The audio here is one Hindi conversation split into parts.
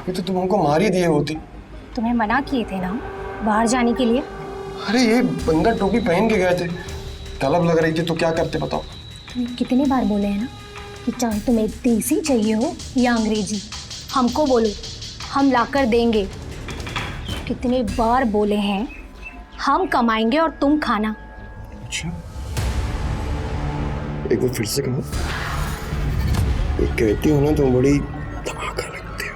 ये तो तुम हमको मार ही दिए होती। तुम्हें मना किए थे ना बाहर जाने के लिए। अरे ये बंदा टोपी पहन के गए थे, तलब लग रही थी तो क्या करते बताओ। तुम्हें कितने बार बोले हैं ना कि चाहे तुम्हें देसी चाहिए हो या अंग्रेजी, हमको बोलो, हम लाकर देंगे। कितने बार बोले हैं हम कमाएंगे और तुम खाना। अच्छा, एक बार फिर से कहो। ये कहती हो ना तुम बड़ी धमाका लगती हो।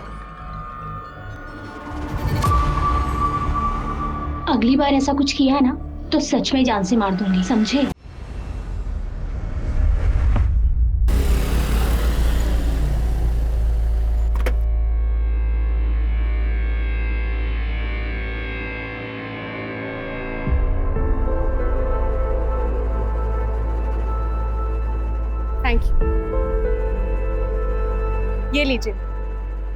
अगली बार ऐसा कुछ किया है ना तो सच में जान से मार दूंगी, समझे? Thank you. ये लीजिए,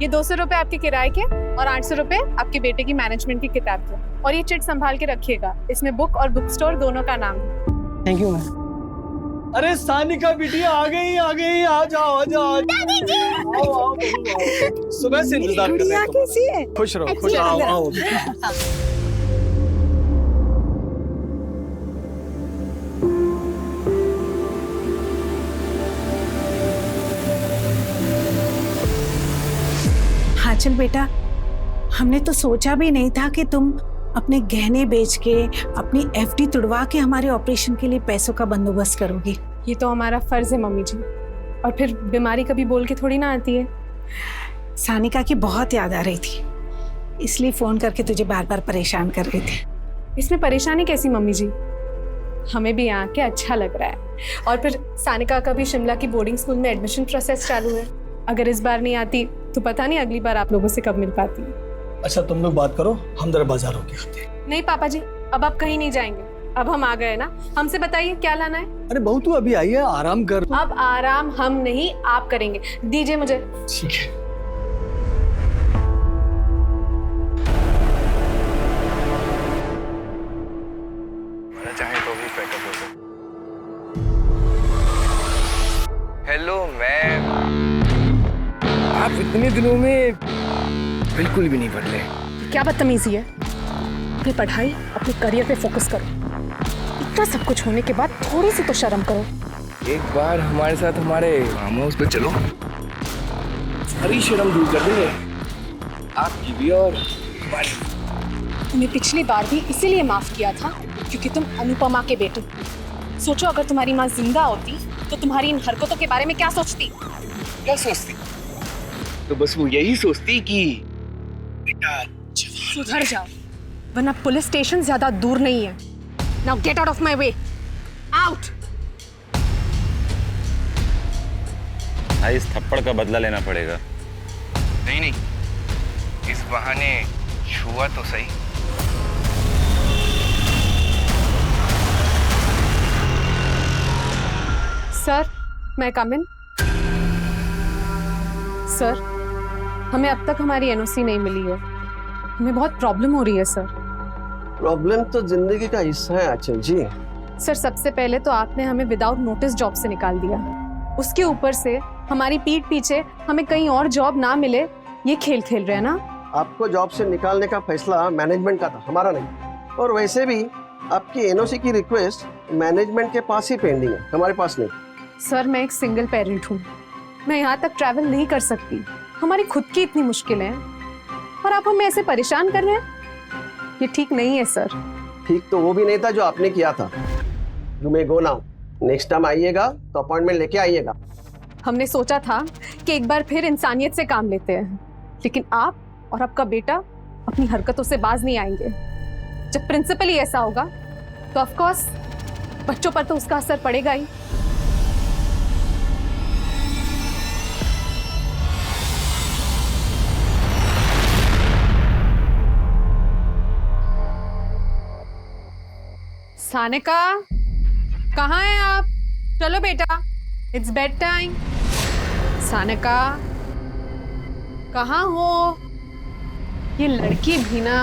ये 200 रुपए आपके किराए के और 800 रुपए आपके बेटे की मैनेजमेंट की किताब के। और ये चिट संभाल के रखिएगा, इसमें बुक और बुक स्टोर दोनों का नाम है। Thank you ma'am. अरे सानिका बिटिया आ गई, आ जाओ। दादी जी आओ। सुबह से इंतजार कर रहे हैं। कैसी है? खुश रहो, खुश आओ। हाँ चल बेटा, हमने तो सोचा भी नहीं था कि तुम अपने गहने बेच के अपनी एफडी तुड़वा के हमारे ऑपरेशन के लिए पैसों का बंदोबस्त करोगी। ये तो हमारा फर्ज है मम्मी जी, और फिर बीमारी कभी बोल के थोड़ी ना आती है। सानिका की बहुत याद आ रही थी, इसलिए फोन करके तुझे बार बार परेशान कर रही थी। इसमें परेशानी कैसी मम्मी जी, हमें भी यहाँ के अच्छा लग रहा है। और फिर सानिका का भी शिमला की बोर्डिंग स्कूल में एडमिशन प्रोसेस चालू है। अगर इस बार नहीं आती तो पता नहीं अगली बार आप लोगों से कब मिल पाती। अच्छा तुम लोग बात करो, हम जरा बाजार होके आते हैं। नहीं पापा जी, अब आप कहीं नहीं जाएंगे, अब हम आ गए ना। हमसे बताइए क्या लाना है। अरे बहू तू अभी आई है, आराम कर। अब आराम हम नहीं आप करेंगे, दीजिए मुझे। ठीक है। चाहे तो भी पैकअप हो सकता। हेलो मैम, आप इतने दिनों में बिल्कुल भी नहीं बदले। क्या बदतमीजी है। अपनी पढ़ाई, अपने करियर पे फोकस करो। इतना सब कुछ होने के बाद थोड़ी सी तो शर्म करो। एक बार हमारे साथ हमारे फार्म हाउस पे चलो, सारी शर्म दूर कर देंगे, आपकी भी और हमारी। तुम्हें पिछली बार भी इसीलिए माफ किया था क्योंकि तुम अनुपमा के बेटे। सोचो अगर तुम्हारी माँ जिंदा होती तो तुम्हारी इन हरकतों के बारे में क्या सोचती। क्या सोचती? तो बस वो यही सोचती कि बेटा सुधर जाओ, वरना पुलिस स्टेशन ज्यादा दूर नहीं है। Now get out of my way, out. इस थप्पड़ का बदला लेना पड़ेगा। नहीं, इस बहाने छुआ तो सही। सर, मैं कम इन? सर, हमें अब तक हमारी एनओसी नहीं मिली है। हमें बहुत प्रॉब्लम हो रही है सर। प्रॉब्लम तो जिंदगी का हिस्सा है आंचल जी। सर, सबसे पहले तो आपने हमें विदाउट नोटिस जॉब से निकाल दिया, उसके ऊपर से हमारी पीठ पीछे हमें कहीं और जॉब ना मिले, ये खेल खेल रहे हैं ना। आपको जॉब से निकालने का फैसला मैनेजमेंट का था, हमारा नहीं। और वैसे भी आपकी एनओसी की रिक्वेस्ट मैनेजमेंट के पास ही पेंडिंग है, हमारे पास नहीं। सर, मैं एक सिंगल पेरेंट हूँ, मैं यहाँ तक ट्रैवल नहीं कर सकती। हमारी खुद की इतनी मुश्किलें हैं और आप हमें ऐसे परेशान कर रहे हैं, ये ठीक नहीं है सर। ठीक तो वो भी नहीं था जो आपने किया था। You may go now, next time आइएगा तो अपॉइंटमेंट लेके आइएगा। हमने सोचा था कि एक बार फिर इंसानियत से काम लेते हैं, लेकिन आप और आपका बेटा अपनी हरकतों से बाज नहीं आएंगे। जब प्रिंसिपल ही ऐसा होगा तो ऑफ कोर्स बच्चों पर तो उसका असर पड़ेगा ही। सानिका, कहाँ हैं आप? चलो बेटा, इट्स बेड टाइम। सानिका, कहाँ हो? ये लड़की भी ना।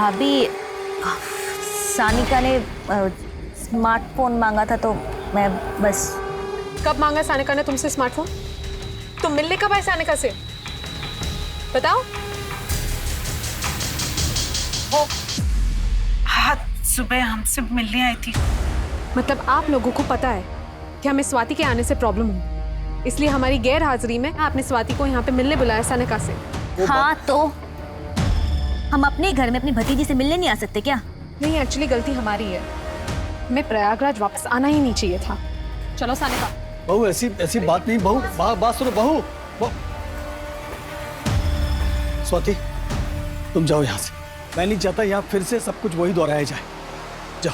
भाभी, सानिका ने स्मार्टफोन मांगा था तो मैं बस। कब मांगा सानिका ने तुमसे स्मार्टफोन? तुम मिलने कब आए सानिका से? बताओ। हाँ, सुबह हमसे मिलने आई थी। मतलब आप लोगों को पता है कि हमें स्वाति के आने से प्रॉब्लम हो, इसलिए हमारी गैर हाजिरी में आपने स्वाति को यहाँ पे मिलने बुलाया सानिका से। हाँ, तो हम अपने घर में अपनी भतीजी से मिलने नहीं आ सकते क्या? नहीं, एक्चुअली गलती हमारी है, हमें प्रयागराज वापस आना ही नहीं चाहिए था। चलो सानिका। बहू ऐसी बात नहीं। बहू बात सुनो। बहू स्वाति, तुम जाओ यहाँ से। मैं नहीं चाहता यहाँ फिर से सब कुछ वही दोहराया जाए। जाओ।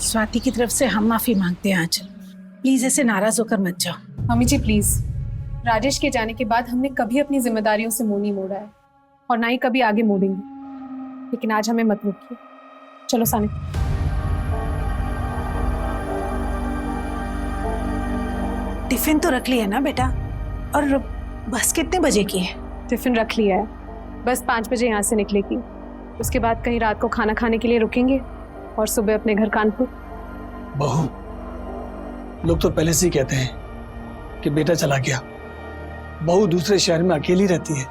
स्वाति की तरफ से हम माफी मांगते हैं आंचल। प्लीज ऐसे नाराज होकर मत जाओ। मम्मी जी प्लीज, राजेश के जाने के बाद हमने कभी अपनी जिम्मेदारियों से मुंह नहीं मोड़ा है और ना ही कभी आगे मोड़ेंगे, लेकिन आज हमें मत रोकिए। चलो सानिका। टिफिन तो रख लिया ना बेटा? और बस कितने बजे की है? टिफिन रख लिया है, बस 5 बजे यहाँ से निकलेगी। उसके बाद कहीं रात को खाना खाने के लिए रुकेंगे और सुबह अपने घर कानपुर। बहू, लोग तो पहले से ही कहते हैं कि बेटा चला गया, बहू दूसरे शहर में अकेली रहती है।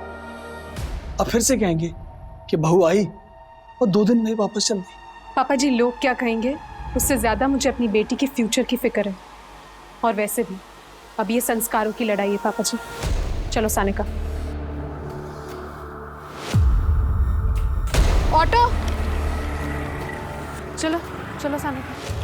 अब फिर से कहेंगे कि बहू आई और 2 दिन में ही वापस चल गई। पापा जी, लोग क्या कहेंगे उससे ज्यादा मुझे अपनी बेटी के फ्यूचर की फिक्र है। और वैसे भी अब ये संस्कारों की लड़ाई है पापा जी। चलो सानिका। ऑटो। चलो चलो सानिका।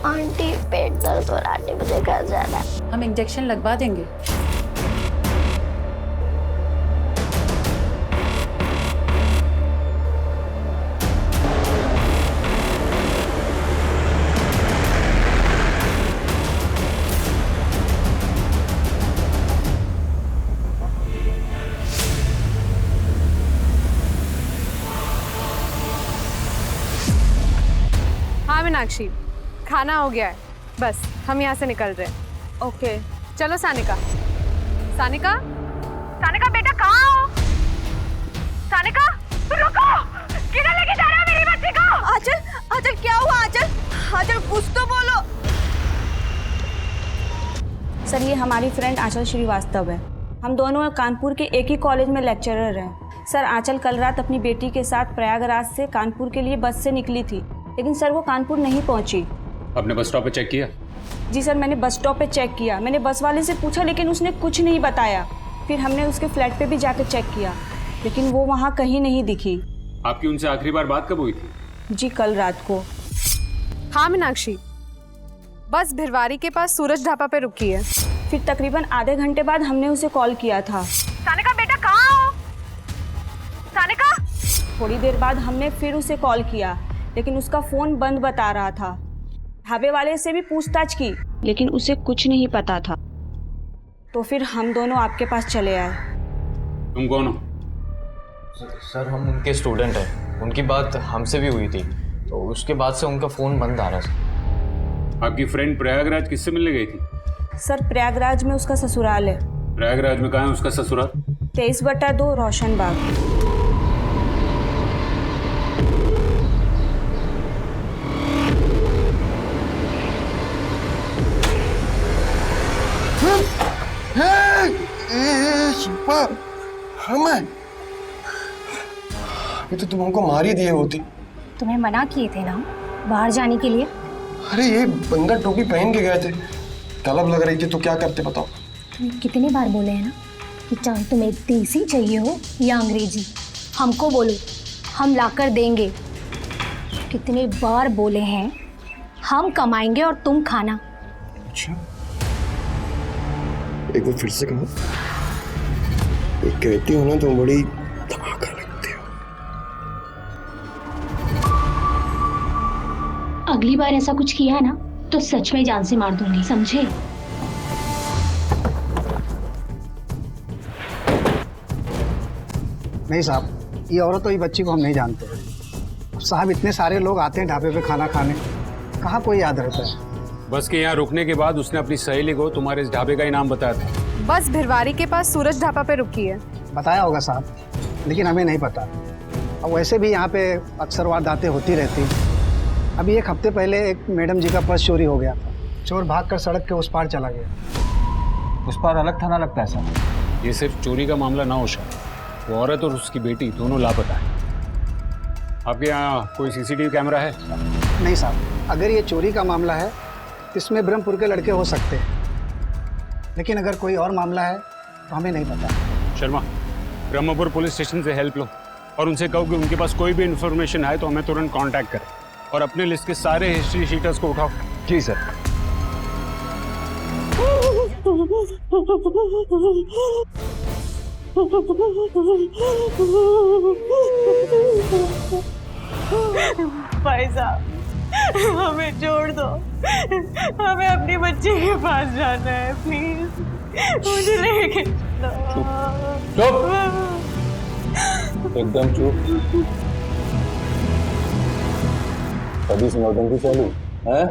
आंटी, पेट दर्द और आंटी मुझे घर जाना है। हम इंजेक्शन लगवा देंगे। हाँ मीनाक्षी, खाना हो गया है, बस हम यहाँ से निकल रहे हैं। ओके। चलो सानिका। सानिका, सानिका बेटा कहाँ हो? सानिका रुको, किधर लेके जा रहे हो मेरी बच्ची को? आंचल, आंचल क्या हुआ? आंचल, आंचल कुछ तो बोलो। सर, ये हमारी फ्रेंड आंचल श्रीवास्तव है। हम दोनों कानपुर के एक ही कॉलेज में लेक्चरर हैं। सर, आंचल कल रात अपनी बेटी के साथ प्रयागराज से कानपुर के लिए बस से निकली थी, लेकिन सर वो कानपुर नहीं पहुंची। आपने बस स्टॉप पे चेक किया? जी सर, मैंने बस स्टॉप पे चेक किया। मैंने बस वाले से पूछा लेकिन उसने कुछ नहीं बताया। फिर हमने उसके फ्लैट पे भी जाकर चेक किया, लेकिन वो वहाँ कहीं नहीं दिखी। आपकी उनसे आखिरी बार बात कब हुई थी? जी कल रात को। हाँ मीनाक्षी, बस भिरवारी के पास सूरज ढाबा पे रुकी है। फिर तकरीबन आधे घंटे बाद हमने उसे कॉल किया था। सानिका बेटा कहाँ हो? सानिका। थोड़ी देर बाद हमने फिर उसे कॉल किया, लेकिन उसका फ़ोन बंद बता रहा था। ढाबे वाले से भी पूछताछ की, लेकिन उसे कुछ नहीं पता था। तो फिर हम दोनों आपके पास चले आए। तुम कौन हो? सर, हम उनके स्टूडेंट हैं। उनकी बात हमसे भी हुई थी, तो उसके बाद से उनका फ़ोन बंद आ रहा है। आपकी फ्रेंड प्रयागराज किससे मिलने गई थी? सर, प्रयागराज में उसका ससुराल है। प्रयागराज में कहाँ है उसका ससुराल? 23/2 रोशन बाग। ये तो तुम हमको मार ही दिए होती। तुम्हें मना किए थे ना बाहर जाने के लिए। अरे ये बंदा टोपी पहन के गए थे, तलब लग रही थी तो क्या करते बताओ? तुम्हें कितने बार बोले हैं ना कि चाहे तुम्हें देसी चाहिए हो या अंग्रेजी, हमको बोलो, हम लाकर देंगे। कितने बार बोले हैं, हम कमाएंगे और तुम खाना। अच्छा, एक बार फिर से कहो। ये कहती हो ना तुम बड़ी धमाका लगती हो। अगली बार ऐसा कुछ किया ना तो सच में जान से मार दूंगी, समझे? नहीं साहब, ये औरत और ये बच्ची को हम नहीं जानते। साहब इतने सारे लोग आते हैं ढाबे पे खाना खाने, कहाँ कोई याद रहता है। बस के यहाँ रुकने के बाद उसने अपनी सहेली को तुम्हारे इस ढाबे का ही नाम बताया था। बस भिरवारी के पास सूरज ढाबा पे रुकी है। बताया होगा साहब, लेकिन हमें नहीं पता। और वैसे भी यहाँ पे अक्सर वारदातें होती रहती। अभी 1 हफ्ते पहले एक मैडम जी का पर्स चोरी हो गया था। चोर भागकर सड़क के उस पार चला गया। उस पर अलग थाना लगता है सर। ये सिर्फ चोरी का मामला ना हो शायद, वो औरत और उसकी बेटी दोनों लापता है। आपके यहाँ कोई सीसीटीवी कैमरा है? नहीं साहब, अगर ये चोरी का मामला है तो इसमें ब्रह्मपुर के लड़के हो सकते हैं, लेकिन अगर कोई और मामला है तो हमें नहीं पता। शर्मा, ब्रह्मपुर पुलिस स्टेशन से हेल्प लो और उनसे कहो कि उनके पास कोई भी इन्फॉर्मेशन आए तो हमें तुरंत कांटेक्ट करें और अपने लिस्ट के सारे हिस्ट्री शीटर्स को उठाओ। जी सर। भाई साहब, हमें छोड़ दो, हमें अपनी बच्ची के पास जाना है, प्लीज मुझे लेके चलो। चुप, एकदम चुप। अभी से नौटंकी चालू है?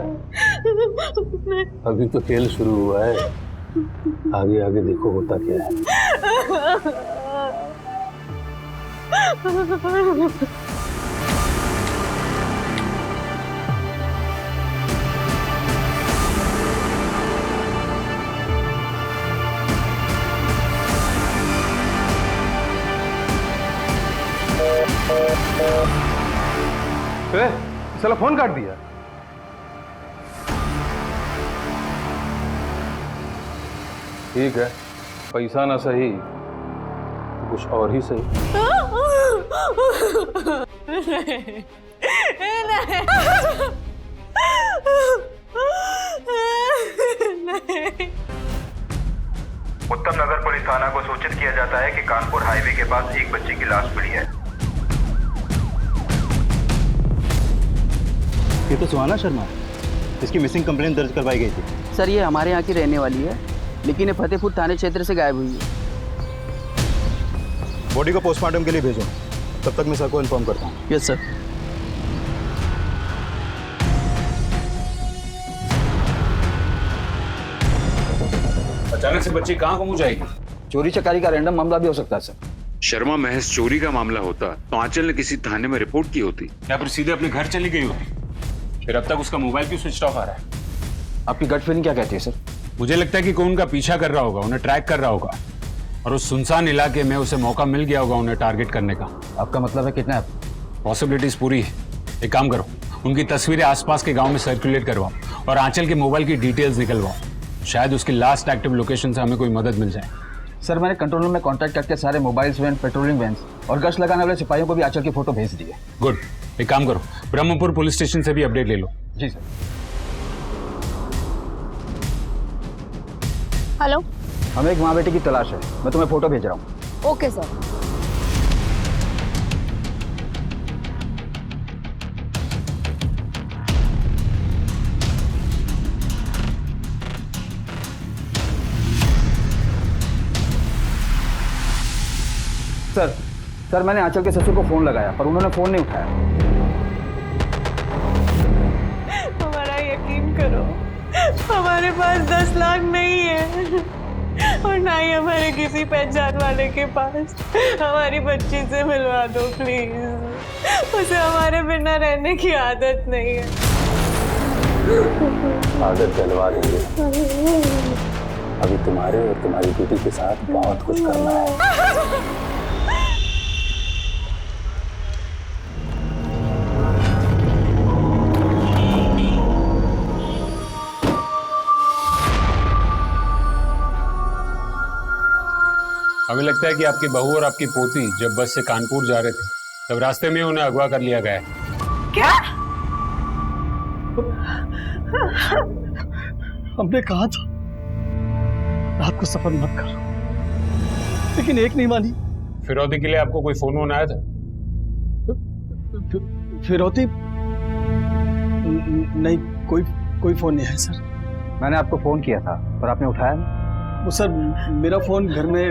अभी तो खेल शुरू हुआ है, आगे आगे देखो होता क्या है। साला फोन काट दिया। ठीक है, पैसा ना सही तो कुछ और ही सही। उत्तम नगर पुलिस थाना को सूचित किया जाता है कि कानपुर हाईवे के पास एक बच्ची की लाश मिली है। ये तो सुहाना शर्मा है, इसकी मिसिंग कंप्लेंट दर्ज करवाई गई थी। सर ये हमारे यहाँ की रहने वाली है, लेकिन ये फतेहपुर थाने क्षेत्र से गायब हुई है। बॉडी को पोस्टमार्टम के लिए भेजो, तब तक मैं सर को इन्फॉर्म करता हूँ। Yes sir. अचानक से बच्ची कहाँ गुम जाएगी? चोरी चकारी का रैंडम मामला भी हो सकता है सर। शर्मा, महज चोरी का मामला होता तो आंचल ने किसी थाने में रिपोर्ट की होती या फिर सीधे अपने घर चली गई होती। फिर अब तक उसका मोबाइल क्यों स्विच ऑफ आ रहा है? आपकी गट फीलिंग क्या कहती है सर? मुझे लगता है कि कोई उनका पीछा कर रहा होगा, उन्हें ट्रैक कर रहा होगा और उस सुनसान इलाके में उसे मौका मिल गया होगा उन्हें टारगेट करने का। आपका मतलब है किडनैप? पॉसिबिलिटीज पूरी है। एक काम करो, उनकी तस्वीरें आसपास के गांव में सर्कुलेट करवाओ और आंचल के मोबाइल की डिटेल्स निकलवाओ। शायद उसकी लास्ट एक्टिव लोकेशन से हमें कोई मदद मिल जाए। सर मैंने कंट्रोल रूम में कांटेक्ट करके सारे मोबाइल्स वैन, पेट्रोलिंग वैन और गश्त लगाने वाले सिपाहियों को भी आंचल की फोटो भेज दी है। गुड, एक काम करो, ब्रह्मपुर पुलिस स्टेशन से भी अपडेट ले लो। जी सर। हेलो, हमें एक माँ बेटी की तलाश है, मैं तुम्हें फोटो भेज रहा हूँ। Okay sir. सर मैंने आंचल के ससुर को फोन लगाया पर उन्होंने फोन नहीं उठाया। हमारा यकीन करो, हमारे पास 10 लाख नहीं है और ना ही हमारे किसी पहचान वाले के पास। हमारी बच्ची से मिलवा दो प्लीज, उसे हमारे बिना रहने की आदत नहीं है। आदत डलवा देंगे, अभी तुम्हारे और तुम्हारी बेटी के साथ बहुत कुछ करना है। हमें लगता है कि आपकी बहू और आपकी पोती जब बस से कानपुर जा रहे थे तब रास्ते में उन्हें अगवा कर लिया गया है। क्या? हमने कहा था रात को सफर मत करो, लेकिन एक नहीं मानी। फिरौती के लिए आपको कोई फोन वोन आया था? फिरौती? नहीं, कोई फोन नहीं है सर। मैंने आपको फोन किया था पर आपने उठाया नहीं। वो सर मेरा फोन घर में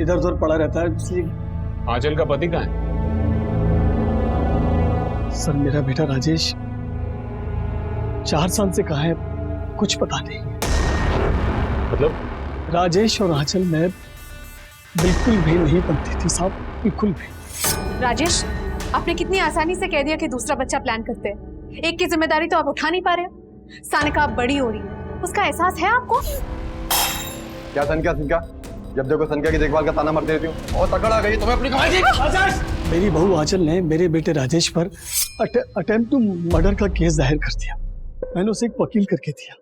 इधर उधर पड़ा रहता है, इसलिए। आंचल का पति कहाँ है? सर मेरा बेटा राजेश 4 साल से कहाँ है कुछ पता नहीं। मतलब राजेश और आंचल में बिल्कुल भी नहीं बनती थी साहब, बिल्कुल भी। राजेश, आपने कितनी आसानी से कह दिया कि दूसरा बच्चा प्लान करते हैं। एक की जिम्मेदारी तो आप उठा नहीं पा रहे हो। सानिका आप बड़ी हो रही है, उसका एहसास है आपको? क्या सनका जब देखो सनका की देखभाल का ताना मारती रहती हूँ। और तकड़ आ गई तुम्हें अपनी कमाई की। मेरी बहू आंचल ने मेरे बेटे राजेश पर अटेम्प्ट टू मर्डर का केस दायर कर दिया। मैंने उसे एक वकील करके दिया,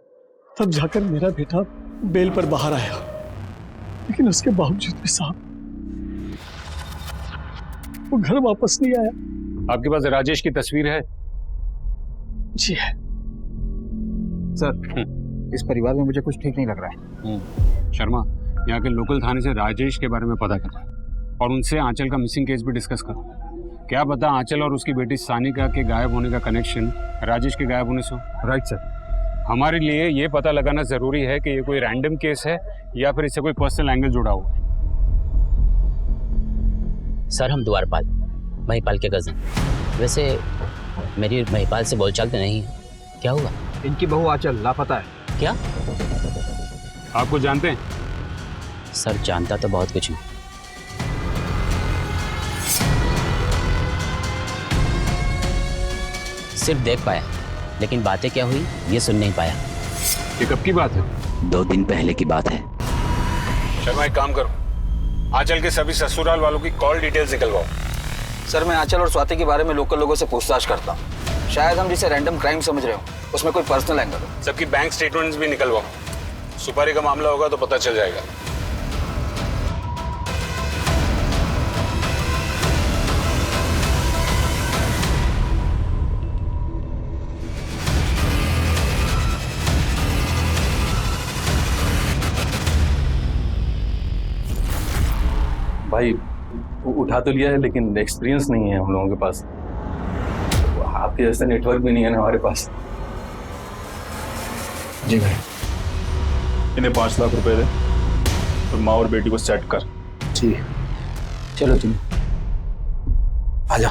तब जाकर मेरा बेटा बेल पर बाहर आया। लेकिन उसके बावजूद भी साहब वो घर वापस नहीं आया। आपके पास राजेश की तस्वीर है? जी है सर। इस परिवार में मुझे कुछ ठीक नहीं लग रहा है। शर्मा, यहाँ के लोकल थाने से राजेश के बारे में पता करो और उनसे आंचल का मिसिंग केस भी डिस्कस करो। क्या पता आंचल और उसकी बेटी सानिका के गायब होने का कनेक्शन राजेश के गायब होने से हो। Right sir. हमारे लिए ये पता लगाना जरूरी है कि ये कोई रैंडम केस है या फिर इससे कोई पर्सनल एंगल जुड़ा हुआ है। सर हम द्वारपाल, महिपाल के कज़न। वैसे मेरी महिपाल से बोलचाल तो नहीं है, क्या हुआ? इनकी बहू आंचल लापता है। क्या? आपको जानते हैं? सर जानता तो बहुत कुछ हूँ। सिर्फ देख पाया, लेकिन बातें क्या हुई ये सुन नहीं पाया। ये कब की बात है? 2 दिन पहले की बात है। शर्मा एक काम करो, आंचल के सभी ससुराल वालों की कॉल डिटेल्स निकलवाओ। सर मैं आंचल और स्वाति के बारे में लोकल लोगों से पूछताछ करता हूँ। शायद हम जिसे रैंडम क्राइम समझ रहे हो उसमें कोई पर्सनल एंगल हो। सबकी बैंक स्टेटमेंट्स भी निकलवाओ। सुपारी का मामला होगा तो पता चल जाएगा। भाई उठा तो लिया है लेकिन एक्सपीरियंस नहीं है हम लोगों के पास। आपके जैसा नेटवर्क भी नहीं है ना हमारे पास। जी भाई। इन्हें 5 लाख रुपए दे और माँ और बेटी को सेट कर। जी चलो तुम आजा।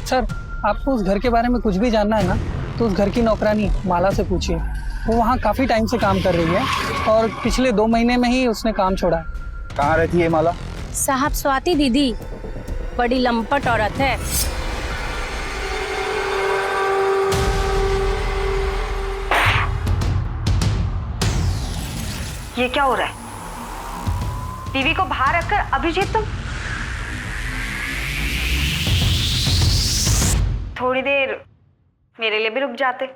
सर आपको उस घर के बारे में कुछ भी जानना है ना तो उस घर की नौकरानी माला से पूछिए। वो वहाँ काफ़ी टाइम से काम कर रही है और पिछले 2 महीने में ही उसने काम छोड़ा है। कहाँ रहती है माला? साहब स्वाति दीदी बड़ी लंपट औरत है। ये क्या हो रहा है? टीवी को बाहर रखकर अभिजीत तुम थोड़ी देर मेरे लिए भी रुक जाते।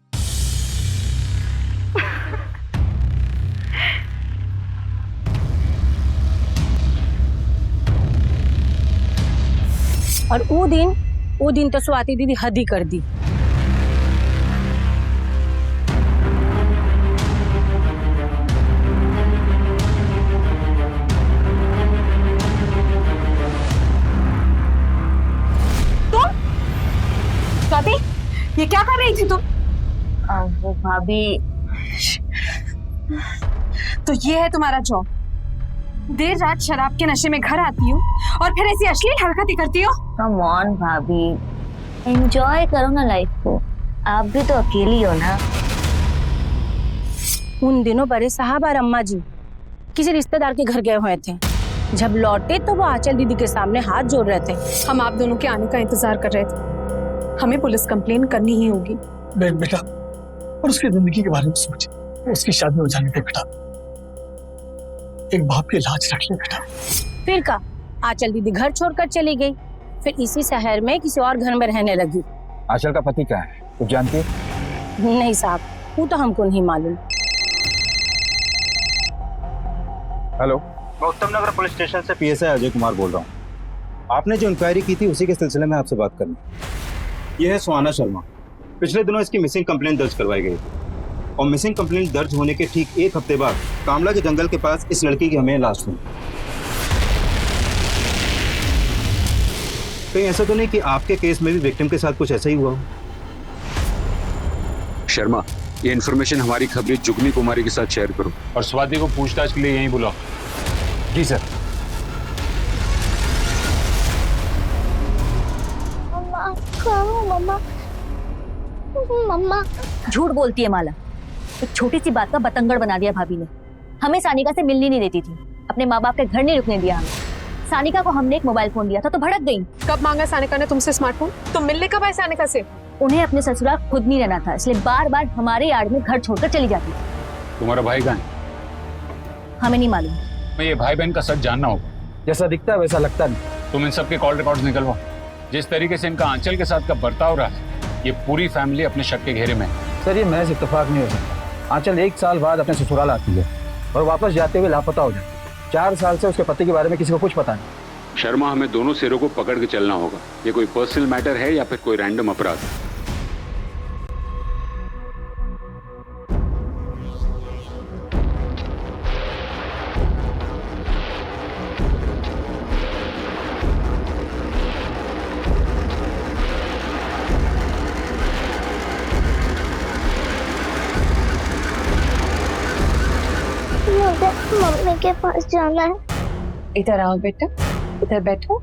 और वो दिन तो स्वाति दीदी हद ही कर दी। तुम स्वाति ये क्या कर रही थी तुम? वो भाभी, तो ये है तुम्हारा जॉब? देर रात शराब के नशे में घर आती हो और फिर ऐसी अश्लील हरकतें करती हो? कम ऑन भाभी, एंजॉय करो ना लाइफ को। आप भी तो अकेली हो ना। उन दिनों बड़े साहब और अम्मा जी किसी रिश्तेदार के घर गए हुए थे। जब लौटे तो वो आंचल दीदी के सामने हाथ जोड़ रहे थे। हम आप दोनों के आने का इंतजार कर रहे थे। हमें पुलिस कंप्लेन करनी ही होगी। बेटा और उसकी जिंदगी के बारे में सोच, उसकी शादी हो जाने दे बेटा। एक बाप की लाज रख ले बेटा। फिर का आंचल दीदी घर छोड़कर चली गई, फिर इसी शहर में किसी और घर में रहने लगी। आंचल का पति क्या है कुछ जानती है? नहीं साहब, वो तो हमको नहीं मालूम। हेलो, मैं उत्तम नगर पुलिस स्टेशन से PSI अजय कुमार बोल रहा हूँ। आपने जो इंक्वायरी की थी उसी के सिलसिले में आपसे बात करनी। यह है सुहाना शर्मा। पिछले दिनों इसकी मिसिंग कंप्लेंट दर्ज करवाई गई थी और मिसिंग कंप्लेंट दर्ज होने के ठीक 1 हफ्ते बाद कामला के जंगल के पास इस लड़की की हमें लाश मिली। कहीं ऐसा तो नहीं कि आपके केस में भी विक्टिम के साथ कुछ ऐसा ही हुआ हो? शर्मा, ये इन्फॉर्मेशन हमारी खबरी जुगनी कुमारी के साथ शेयर करो और स्वाति को पूछताछ के लिए यहीं बुलाओ। जी सर। मम्मा मम्मा झूठ बोलती है माला। एक छोटी सी बात का बतंगड़ बना दिया भाभी ने। हमें सानिका से मिलनी नहीं देती थी, अपने माँ बाप के घर नहीं रुकने दिया हमें। सानिका को हमने एक मोबाइल फोन दिया था तो भड़क गई। कब मांगा सानिका ने तुमसे स्मार्टफोन? तुम मिलने कब आए सानिका से? उन्हें अपने ससुराल खुद नहीं रहना था, इसलिए बार बार हमारे यार्ड में घर छोड़कर चली जाती थी। तुम्हारा भाई कहाँ है? हमें नहीं मालूम। मैं ये भाई बहन का सच जानना होगा। जैसा दिखता है वैसा लगता नहीं। तुम इन सबके कॉल रिकॉर्ड्स निकलवाओ। जिस तरीके से इनका आंचल के साथ का बर्ताव रहा है, ये पूरी फैमिली अपने शक के घेरे में है। सर, ये महज इत्तेफाक नहीं हो सकता। आंचल 1 साल बाद अपने ससुराल आती है और वापस जाते हुए लापता हो जाती है। 4 साल से उसके पति के बारे में किसी को कुछ पता नहीं। शर्मा, हमें दोनों सिरों को पकड़ के चलना होगा। ये कोई पर्सनल मैटर है या फिर कोई रैंडम अपराध? मम्मी के पास जाना है। इधर आओ बेटा, इधर बैठो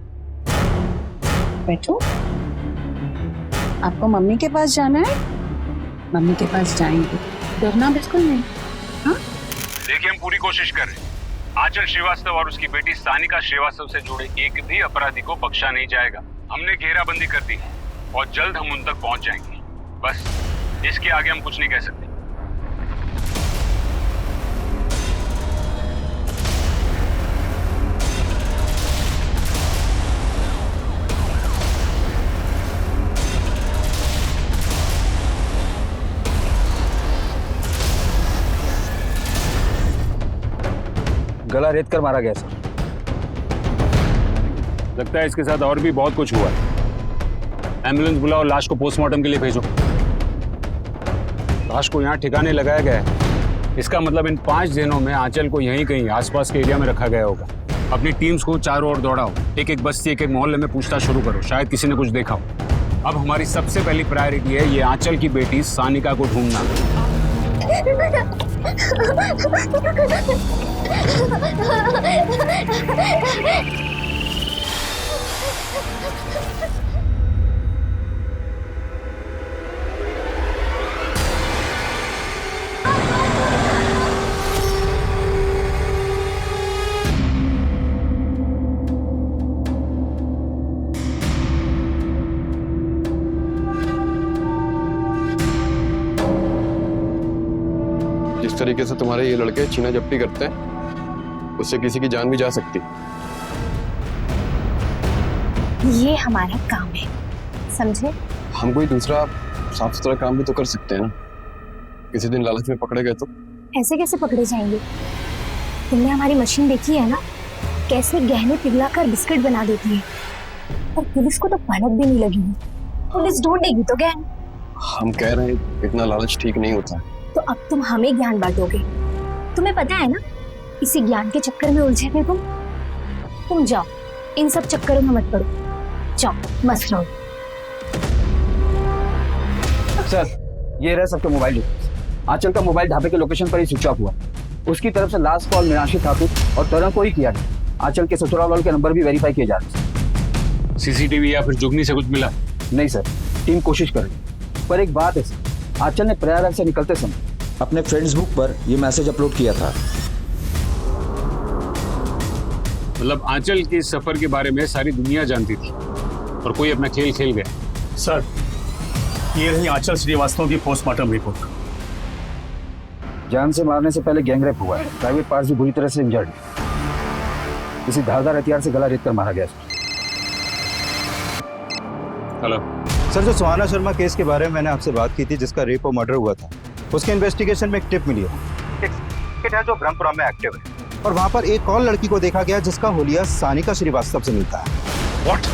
बैठो। आपको मम्मी के पास जाना है? मम्मी के पास जाएंगे, डरना बिल्कुल नहीं। हाँ, देखिए, हम पूरी कोशिश कर रहे हैं। आंचल श्रीवास्तव और उसकी बेटी सानिका श्रीवास्तव से जुड़े एक भी अपराधी को बख्शा नहीं जाएगा। हमने घेराबंदी कर दी है और जल्द हम उन तक पहुंच जाएंगे। बस इसके आगे हम कुछ नहीं कह सकते। गला रेत कर मारा गया सर। लगता है इसके साथ और भी बहुत कुछ हुआ है। एम्बुलेंस बुलाओ, लाश को पोस्टमार्टम के लिए भेजो। लाश को यहाँ ठिकाने लगाया गया है। इसका मतलब इन 5 दिनों में आंचल को यहीं कहीं आसपास के एरिया में रखा गया होगा। अपनी टीम्स को चारों ओर दौड़ाओ, एक एक बस्ती, एक एक मोहल्ले में पूछताछ शुरू करो। शायद किसी ने कुछ देखा हो। अब हमारी सबसे पहली प्रायोरिटी है ये आंचल की बेटी सानिका को ढूंढना। जिस तरीके से तुम्हारे ये लड़के छीना झपटी करते हैं, उससे किसी की जान भी जा सकती। ये हमारा काम है, समझे? हम कोई दूसरा साफ सुथरा काम भी तो कर सकते हैं ना। किसी दिन लालच में पकड़े गए तो? ऐसे कैसे पकड़े जाएंगे? तुमने हमारी मशीन देखी है ना, कैसे गहने पिघला कर बिस्किट बना देती है। और पुलिस को तो भनक भी नहीं लगी है। पुलिस ढूंढेगी तो गहने। हम कह रहे हैं इतना लालच ठीक नहीं होता। तो अब तुम हमें ज्ञान बांटोगे। तुम्हें पता है ना, इसी ज्ञान के चक्कर में उलझे थे तुम जाओ, इन सब चक्करों में मत पड़ो। जाओ, मस्त रहो। सर, ये रहे सबके मोबाइल डिटेल्स। आंचल का मोबाइल ढाबे के लोकेशन पर ही स्विच ऑफ हुआ। उसकी तरफ से लास्ट कॉल मीनाक्षी ठाकुर और तरह को ही किया है। आंचल के ससुराल वालों के नंबर भी वेरीफाई किए जा रहे हैं। सीसीटीवी या फिर जुगनी से कुछ मिला? नहीं सर, टीम कोशिश कर रही है। पर एक बात है सर, आंचल ने प्रयागराज से निकलते समय अपने फेसबुक पर यह मैसेज अपलोड किया था। मतलब आंचल के सफर के बारे में सारी दुनिया जानती थी और कोई अपना खेल खेल गया। सर, ये रही आंचल श्रीवास्तव की पोस्टमार्टम रिपोर्ट। जान से मारने से पहले गैंगरेप हुआ है। प्राइवेट पार्ट्स भी बुरी तरह से इंजर्ड है। किसी धारदार हथियार से गला रेत कर मारा गया। हेलो सर, जो सुहाना शर्मा केस के बारे में मैंने आपसे बात की थी, जिसका रेप और मर्डर हुआ था, उसके इन्वेस्टिगेशन में एक टिप मिली है। एक सिंडिकेट है जो ब्रह्मपुरा में एक्टिव है और वहां पर एक और लड़की को देखा गया जिसका हुलिया सानिका श्रीवास्तव से मिलता है। व्हाट?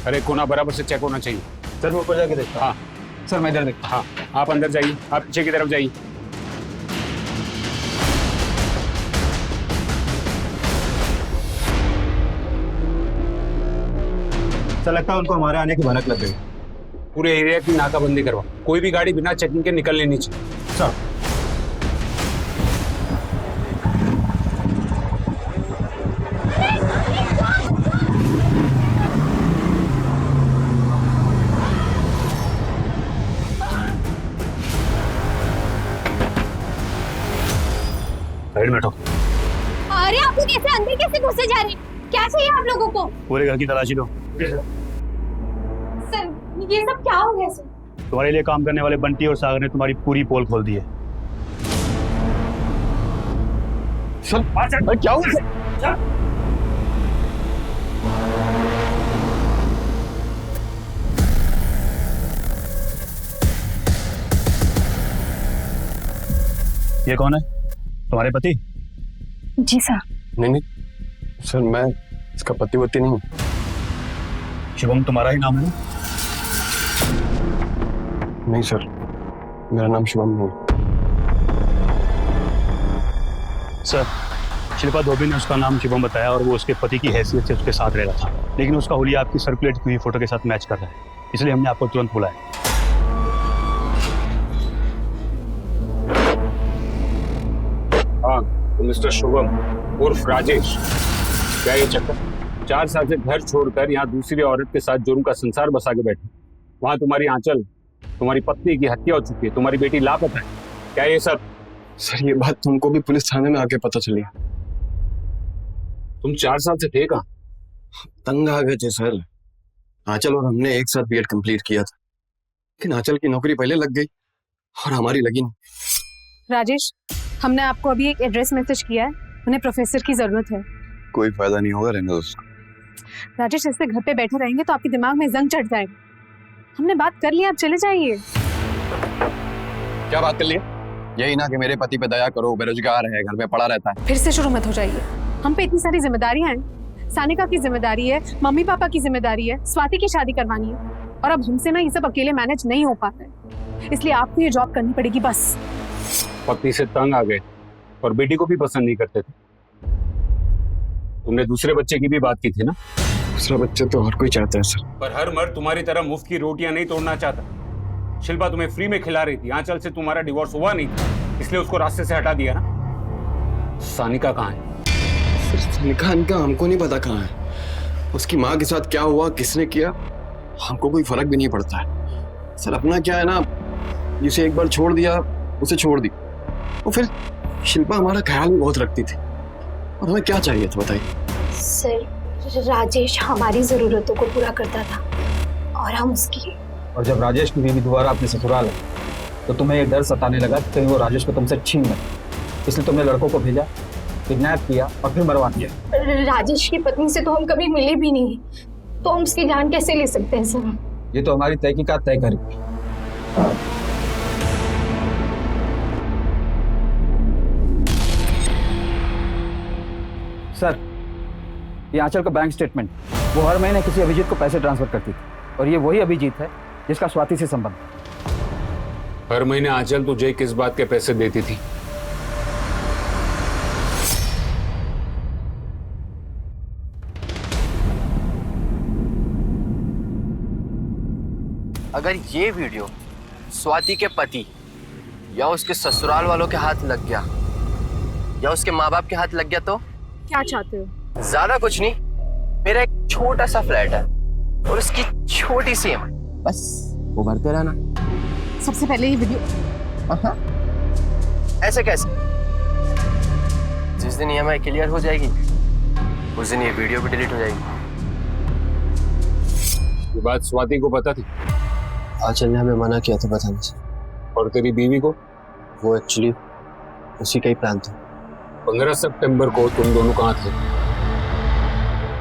अरे कोना बराबर से चेक होना चाहिए। सर, मैं ऊपर जाके देखता हूं। हाँ सर, मैं इधर देखता। हाँ, आप अंदर जाइए, आप पीछे की तरफ जाइए। सर, लगता है उनको हमारे आने की भनक लग गई। पूरे एरिया की नाकाबंदी करवा, कोई भी गाड़ी बिना चेकिंग के निकलनी नहीं चाहिए। सर साइड में बैठो। अरे आप लोग ऐसे अंदर कैसे घुसे जा रहे हैं? क्या चाहिए आप लोगों को? पूरे घर की तलाशी लो। सर ये सब क्या हो गया सर? तुम्हारे लिए काम करने वाले बंटी और सागर ने तुम्हारी पूरी पोल खोल दी है। सर क्या हुआ? ये कौन है? तुम्हारे पति? जी सर। नहीं सर, मैं इसका पति वती नहीं हूँ। शिवम तुम्हारा ही नाम है? नहीं सर, मेरा नाम शिवम नहीं है। सर, शिल्पा धोबी ने उसका नाम शिवम बताया और वो उसके पति की हैसियत से उसके साथ रह रहा था, लेकिन उसका हुलिया आपकी सर्कुलेट की हुई फोटो के साथ मैच कर रहा है, इसलिए हमने आपको तुरंत बुलाया। हाँ, तो मिस्टर शुभम उर्फ राजेश, क्या ये चक्कर? 4 साल से घर छोड़कर यहाँ दूसरी औरत के साथ जुर्म का संसार बसा के बैठे। वहाँ तुम्हारी आंचल, तुम्हारी पत्नी की हत्या हो चुकी है, तुम्हारी बेटी लापता है, क्या ये सब? सर ये बात तुमको भी पुलिस थाने में आके पता चली? तुम 4 साल से थे कहाँ? तंग आ गए थे सर। आंचल और हमने एक साथ बीएड कंप्लीट किया था, लेकिन आंचल की नौकरी पहले लग गई और हमारी लगी नहीं। राजेश, हमने आपको अभी एक एड्रेस मैसेज किया है, उन्हें प्रोफेसर की जरूरत है। कोई फायदा नहीं होगा, रहने दो उसको। राजेश, ऐसे घर पे बैठे रहेंगे तो आपके दिमाग में जंग चढ़ जाएगा। हमने बात कर ली, आप चले जाइए। क्या बात कर लिए? यही ना कि मेरे पति पे दया करो, बेरोजगार है, घर में पड़ा रहता है। फिर से शुरू मत हो जाइए। हम पे इतनी सारी जिम्मेदारियां हैं। सानिका की जिम्मेदारी है, मम्मी पापा की जिम्मेदारी है, स्वाति की शादी करवानी है, और अब हमसे ना ये सब अकेले मैनेज नहीं हो पाता है, इसलिए आपको ये जॉब करनी पड़ेगी बस। पत्नी से तंग आ गए और बेटी को भी पसंद नहीं करते थे। तुमने दूसरे बच्चे की भी बात की थी ना? दूसरा बच्चा तो हर कोई चाहता है सर, पर हर मर्द तुम्हारी तरह मुफ्त की रोटियां नहीं तोड़ना चाहता। शिल्पा तुम्हें फ्री में खिला रही थी, आंचल से तुम्हारा डिवोर्स हुआ नहीं था, इसलिए उसको रास्ते से हटा दिया ना। सानिका कहाँ है? सानिका हमको नहीं पता कहाँ है। उसकी माँ के साथ क्या हुआ, किसने किया, हमको कोई फर्क भी नहीं पड़ता है सर। अपना क्या है ना, जिसे एक बार छोड़ दिया उसे छोड़ दी। और फिर शिल्पा हमारा ख्याल भी बहुत रखती थी, और हमें क्या चाहिए था बताइए? सर राजेश हमारी जरूरतों को पूरा करता था और हम उसकी। और जब राजेश की बीवी दोबारा अपने ससुराल आई तो तुम्हें ये डर सताने लगा कि कहीं वो राजेश को तुमसे छीन ले, इसलिए तुमने लड़कों को भेजा, किडनैप किया और फिर मरवा दिया। राजेश की पत्नी से तो हम कभी मिले भी नहीं, तो हम उसकी जान कैसे ले सकते हैं सर? ये तो हमारी तहकीकात तय करेगी। सर, ये आंचल का बैंक स्टेटमेंट, वो हर महीने किसी अभिजीत को पैसे ट्रांसफर करती थी, और ये वही अभिजीत है जिसका स्वाति से संबंध। हर महीने आंचल तुझे किस बात के पैसे देती थी? अगर ये वीडियो स्वाति के पति या उसके ससुराल वालों के हाथ लग गया या उसके माँ बाप के हाथ लग गया तो क्या चाहते हो? ज्यादा कुछ नहीं, मेरा एक छोटा सा फ्लैट है और उसकी छोटी सी EMI, बस वो भरते रहना। सबसे पहले ये वीडियो। ऐसे कैसे? जिस दिन EMI क्लियर हो जाएगी उस दिन ये वीडियो भी डिलीट हो जाएगी। ये बात स्वाति को पता थी? आंचल ने हमें मना किया था बताने से। और तेरी बीवी को? वो एक्चुअली उसी का ही प्लान था। 15 सितंबर को तुम दोनों कहाँ थे?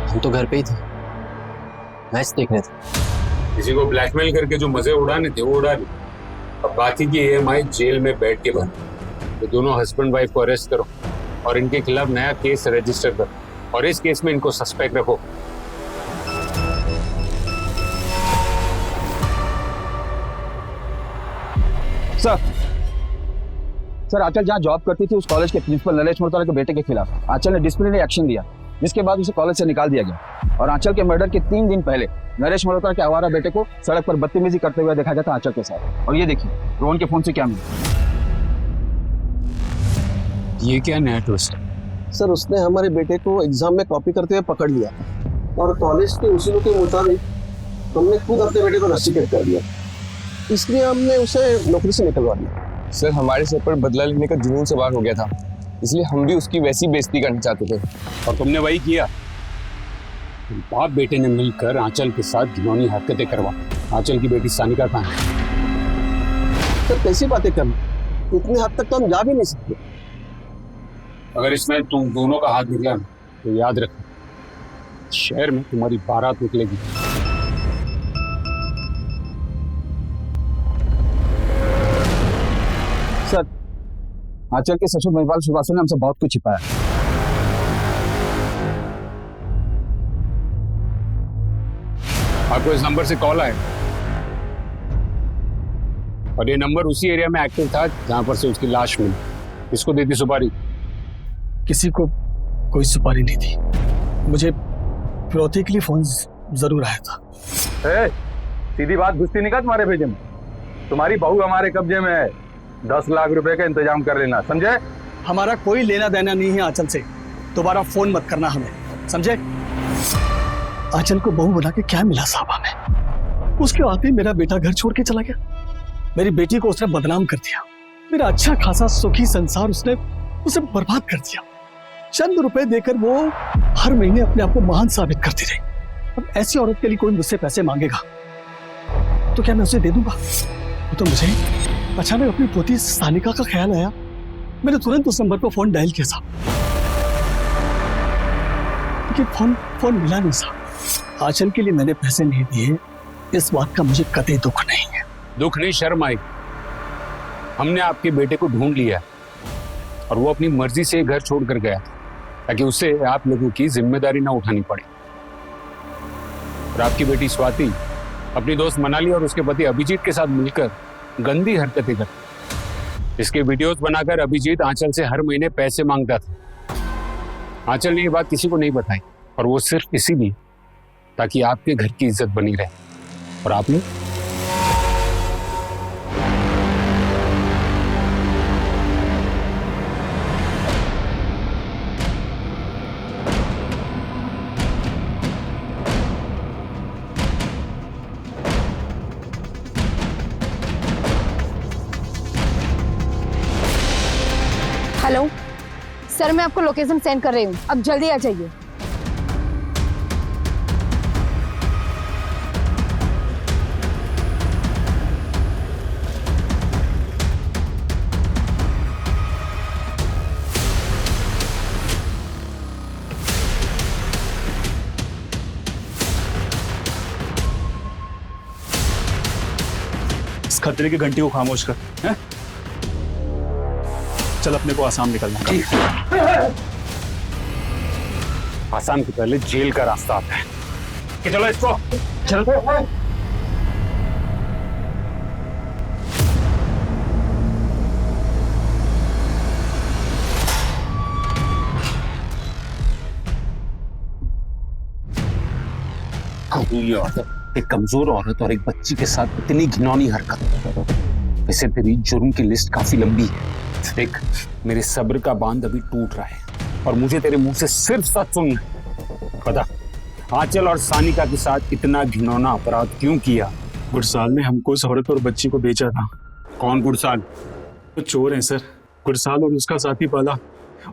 हम तो घर पे ही थे, मैच देखने थे। किसी को ब्लैकमेल करके जो मजे उड़ाने थे वो उड़ा लिए। अब बाकी की EMI जेल में बैठ के भर। तो दोनों हस्बैंड वाइफ को अरेस्ट करो और इनके खिलाफ नया केस रजिस्टर करो, और इस केस में इनको सस्पेक्ट रखो। सर, आंचल जहाँ जॉब करती थी उस कॉलेज के प्रिंसिपल नरेश मोरताला के बेटे के खिलाफ आंचल ने डिसिप्लिनरी एक्शन लिया जिसके बाद उसे कॉलेज से निकाल दिया गया। और आंचल के मर्डर के 3 दिन पहले नरेश मल्होत्रा के आवारा बेटे को सड़क पर बदतमीजी करते हुए देखा गया था आंचल के साथ। और ये देखिए रोहन के फोन से क्या मिला। ये क्या नया ट्विस्ट है? सर उसने हमारे बेटे को एग्जाम में कॉपी करते हुए पकड़ लिया और कॉलेज के उसूलों के मुताबिक हमने खुद अपने बेटे को रस्टिकेट कर दिया, इसलिए हमने उसे नौकरी से निकलवा दिया। सर हमारे सर पर बदला लेने का जुनून सवार हो गया था, इसलिए हम भी उसकी वैसी बेइज्जती करना चाहते थे। और तुमने वही किया। तुम बाप बेटे ने मिलकर आंचल के साथ घिनौनी हरकतें करवा। आंचल की बेटी सानिका कहाँ है? सर कैसी बातें कर, इतने हद तक तो हम जा भी नहीं सकते। अगर इसमें तुम दोनों का हाथ निकला ना तो याद रखना, शहर में तुम्हारी बारात निकलेगी। सर आंचल के ससुर महिपाल श्रीवास्तव ने हमसे बहुत कुछ छिपाया। आपको इस नंबर से कॉल आया और ये नंबर उसी एरिया में एक्टिव था जहां पर से उसकी लाश मिली। किसको दी थी सुपारी? किसी को कोई सुपारी नहीं थी, मुझे फिरौती के लिए फोन जरूर आया था। सीधी बात घुसती नहीं का तुम्हारे भेजे में? तुम्हारी बहू हमारे कब्जे में है, 10 लाख रुपए का इंतजाम कर लेना, समझे? हमारा कोई लेना देना नहीं है आंचल से, दोबारा फोन मत करना हमें, समझे? आंचल को बहू बना के क्या मिला साहब हमें? उसके आते ही मेरा बेटा घर छोड़ के चला गया, मेरी बेटी को उसने बदनाम कर दिया, मेरा अच्छा खासा सुखी संसार उसने उसे बर्बाद कर दिया। चंद रुपए देकर वो हर महीने अपने आप को महान साबित करती रही। अब ऐसी औरत के लिए कोई मुझसे पैसे मांगेगा तो क्या मैं उसे दे दूंगा? तो मुझे अचानक अपनी पोती सानिका का ख्याल आया, मैंने तुरंत उस नंबर पर फोन डायल किया साहब, लेकिन फोन मिला नहीं साहब। आंचल के लिए मैंने पैसे नहीं दिए, इस बात का मुझे कतई दुख नहीं है। दुख नहीं, शर्म आई। हमने आपके बेटे को ढूंढ लिया और वो अपनी मर्जी से घर छोड़कर गया ताकि उसे आप लोगों की जिम्मेदारी ना उठानी पड़े। और आपकी बेटी स्वाति अपनी दोस्त मनाली और उसके पति अभिजीत के साथ मिलकर गंदी हरकतें करती। इसके वीडियोस बनाकर अभिजीत आंचल से हर महीने पैसे मांगता था। आंचल ने ये बात किसी को नहीं बताई और वो सिर्फ इसीलिए ताकि आपके घर की इज्जत बनी रहे। और आपने हेलो सर, मैं आपको लोकेशन सेंड कर रही हूँ, अब जल्दी आ जाइए। इस खतरे की घंटी को खामोश कर, हैं? चल अपने को आसाम निकलना। आसाम के पहले जेल का रास्ता आता है कि चलो इसको चलते हैं। ये औरत, एक कमजोर औरत और एक बच्ची के साथ इतनी घिनौनी हरकत। वैसे तेरी जुर्म की लिस्ट काफी लंबी है। देख, मेरे सब्र का बांध अभी टूट रहा है और मुझे तेरे मुंह से सिर्फ सच सुनना है। बता, आंचल और सानिका के साथ इतना घिनौना अपराध क्यों किया? गुरसाल ने हमको उस औरत और बच्ची को बेचा था। कौन गुरसाल? तो चोर हैं सर, गुरसाल और उसका साथी बाला,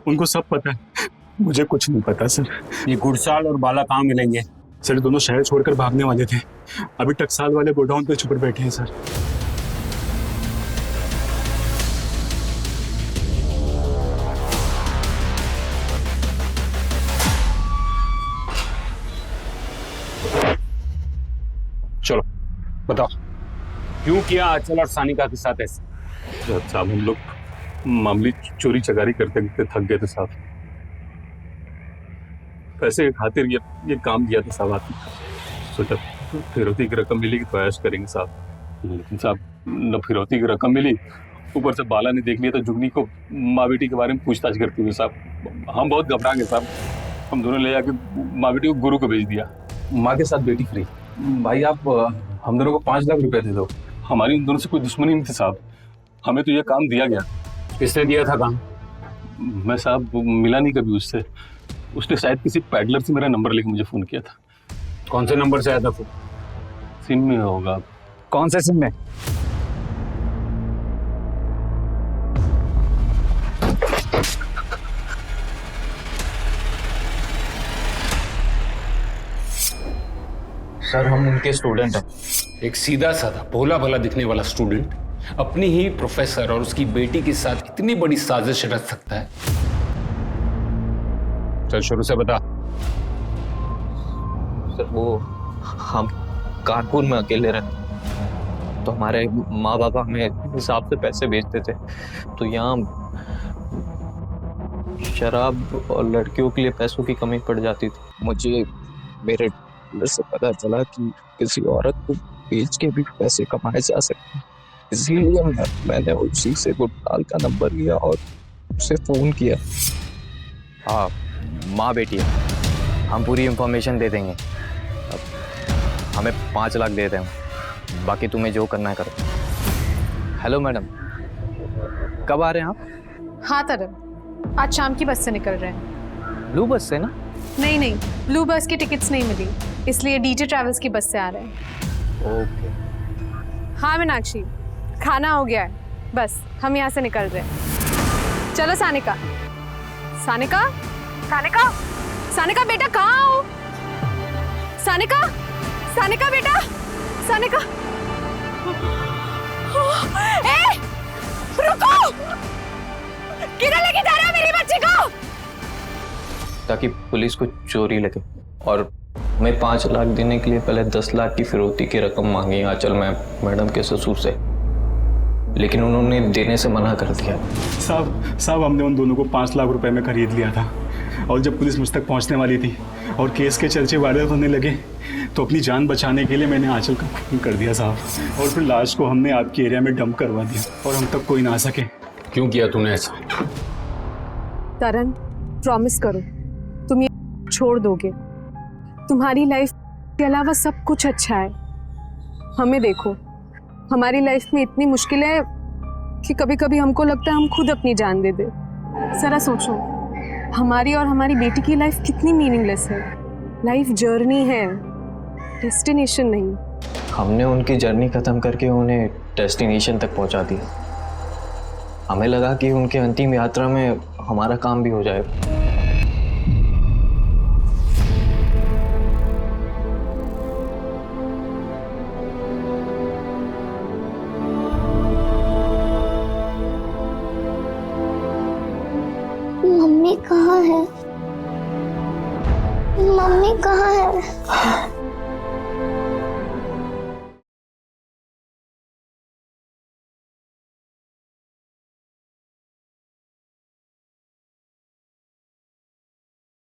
उनको सब पता है, मुझे कुछ नहीं पता सर। ये गुरसाल और बाला कहाँ मिलेंगे? सर दोनों शहर छोड़कर भागने वाले थे, अभी टकसाल वाले गोडाउन पे छुप बैठे हैं सर। चलो बताओ, क्यों किया आंचल और सानिका के साथ ऐसे? साहब हम लोग मामूली चोरी चकारी करते करते थक गए थे साहब, पैसे की खातिर ये काम किया था साहब। आपने सोचा फिरौती की रकम मिलेगी तो ऐश करेंगे साहब, लेकिन साहब न फिरौती की रकम मिली, ऊपर से बाला ने देख लिया तो जुगनी को माँ बेटी के बारे में पूछताछ करती हुई साहब हम बहुत घबरा गए साहब। हम दोनों ले जाके माँ बेटी को गुरु को भेज दिया। माँ के साथ बेटी फ्री। भाई आप हम दोनों को 5 लाख रुपए दे दो। हमारी उन दोनों से कोई दुश्मनी नहीं थी साहब, हमें तो ये काम दिया गया। किसने दिया था काम? मैं साहब मिला नहीं कभी उससे, उसने शायद किसी पैडलर से मेरा नंबर लेके मुझे फ़ोन किया था। कौन से नंबर से आया था फोन? सिम में होगा। कौन से सिम में? सर हम उनके स्टूडेंट हैं। एक सीधा साधा भोला भला दिखने वाला स्टूडेंट अपनी ही प्रोफेसर और उसकी बेटी के साथ इतनी बड़ी साजिश रच सकता है? चल शुरू से बता। सर वो हम कानपुर में अकेले रहते, तो हमारे माँ बाप हमें हिसाब से पैसे भेजते थे, तो यहाँ शराब और लड़कियों के लिए पैसों की कमी पड़ जाती थी। मुझे मेरे से पता चला कि किसी औरत को बेच के भी पैसे कमाए जा सकते हैं, इसीलिए मैंने उसी से गुटकाल का नंबर लिया और उसे फ़ोन किया। हाँ माँ बेटी है, हम पूरी इंफॉर्मेशन दे देंगे। अब हमें 5 लाख दे दें, बाकी तुम्हें जो करना है करो। हेलो मैडम, कब आ रहे हैं आप? हाँ तरन, आज शाम की बस से निकल रहे हैं। ब्लू बस से ना? नहीं, ब्लू बस की टिकट्स नहीं मिली, इसलिए डीजे ट्रैवल्स की बस से आ रहे हैं। ओके। हाँ मीनाक्षी, खाना हो गया है, बस हम यहाँ से निकल रहे हैं। चलो सानिका। सानिका, सानिका, सानिका बेटा कहाँ हो? सानिका, सानिका बेटा, सानिका। ए, रुको! किधर लेके जा रहे हो मेरी बच्ची को? ताकि पुलिस को चोरी लगे, और मैं 5 लाख देने के लिए पहले 10 लाख की फिरौती की रकम मांगी आंचल मैडम के ससुर से, लेकिन उन्होंने देने से मना कर दिया। साहब हमने उन दोनों को 5 लाख रुपए में खरीद लिया था, और जब पुलिस मुझ तक पहुंचने वाली थी और केस के चर्चे वायरल होने लगे, तो अपनी जान बचाने के लिए मैंने आंचल का खून कर दिया साहब, और फिर लाश को हमने आपके एरिया में डंप करवा दिया, और हम तक कोई ना आ सके। क्यों किया तूने ऐसा? तरन, प्रॉमिस करो तुम ये छोड़ दोगे। तुम्हारी लाइफ के अलावा सब कुछ अच्छा है। हमें देखो, हमारी लाइफ में इतनी मुश्किलें हैं कि कभी कभी हमको लगता है हम खुद अपनी जान दे दे। जरा सोचो, हमारी और हमारी बेटी की लाइफ कितनी मीनिंगलेस है। लाइफ जर्नी है, डेस्टिनेशन नहीं। हमने उनकी जर्नी खत्म करके उन्हें डेस्टिनेशन तक पहुंचा दिया। हमें लगा कि उनके अंतिम यात्रा में हमारा काम भी हो जाएगा। मम्मी कहाँ है? मम्मी कहाँ है?